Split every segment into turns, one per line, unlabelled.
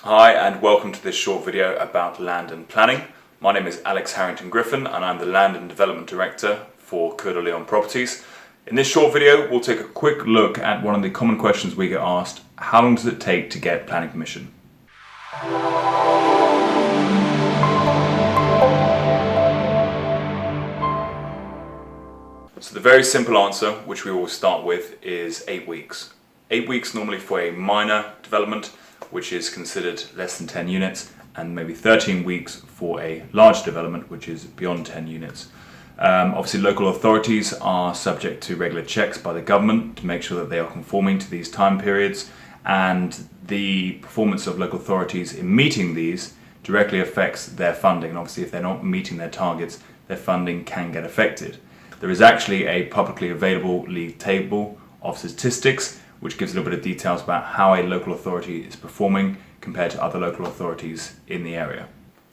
Hi and welcome to this short video about land and planning. My name is Alex Harrington-Griffin and I'm the Land and Development Director for Coeur de Lion Properties. In this short video we'll take a quick look at one of the common questions we get asked: how long does it take to get planning permission? So the very simple answer, which we always start with, is 8 weeks. 8 weeks normally for a minor development, which is considered less than 10 units, and maybe 13 weeks for a large development, which is beyond 10 units. Obviously local authorities are subject to regular checks by the government to make sure that they are conforming to these time periods, and the performance of local authorities in meeting these directly affects their funding. And obviously if they're not meeting their targets, their funding can get affected. There is actually a publicly available league table of statistics which gives a little bit of details about how a local authority is performing compared to other local authorities in the area.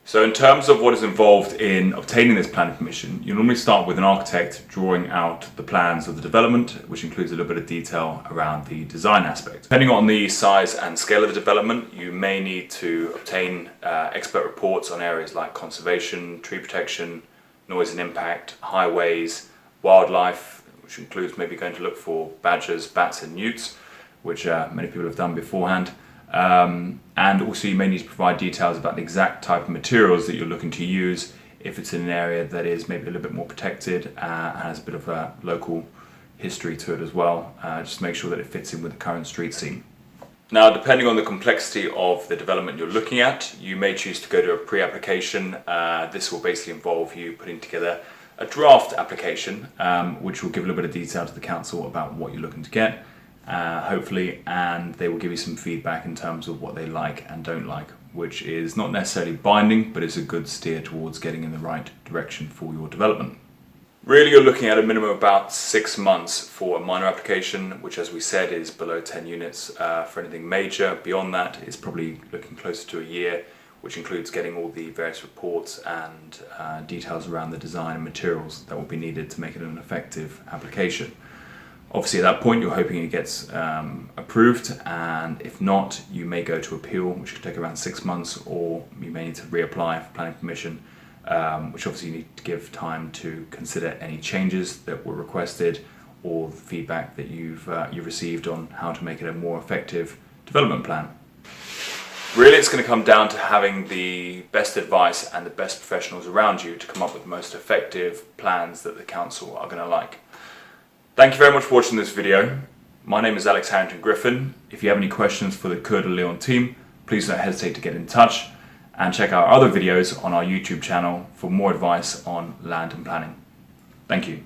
So in terms of what is involved in obtaining this planning permission, you normally start with an architect drawing out the plans of the development, which includes a little bit of detail around the design aspect. Depending on the size and scale of the development, you may need to obtain expert reports on areas like conservation, tree protection, noise and impact, highways, wildlife, which includes maybe going to look for badgers, bats and newts, which many people have done beforehand. And also you may need to provide details about the exact type of materials that you're looking to use if it's in an area that is maybe a little bit more protected and has a bit of a local history to it as well. Just make sure that it fits in with the current street scene. Now, depending on the complexity of the development you're looking at, you may choose to go to a pre-application. This will basically involve you putting together a draft application, which will give a little bit of detail to the council about what you're looking to get, hopefully, and they will give you some feedback in terms of what they like and don't like, which is not necessarily binding, but it's a good steer towards getting in the right direction for your development. Really, you're looking at a minimum of about 6 months for a minor application, which, as we said, is below 10 units. For anything major beyond that, it's probably looking closer to a year, which includes getting all the various reports and details around the design and materials that will be needed to make it an effective application. Obviously at that point you're hoping it gets approved, and if not, you may go to appeal, which could take around 6 months, or you may need to reapply for planning permission, which obviously you need to give time to consider any changes that were requested or the feedback that you've received on how to make it a more effective development plan. Really, it's going to come down to having the best advice and the best professionals around you to come up with the most effective plans that the council are going to like. Thank you very much for watching this video. My name is Alex Harrington-Griffin. If you have any questions for the Coeur de Lion team, please don't hesitate to get in touch, and check out our other videos on our YouTube channel for more advice on land and planning. Thank you.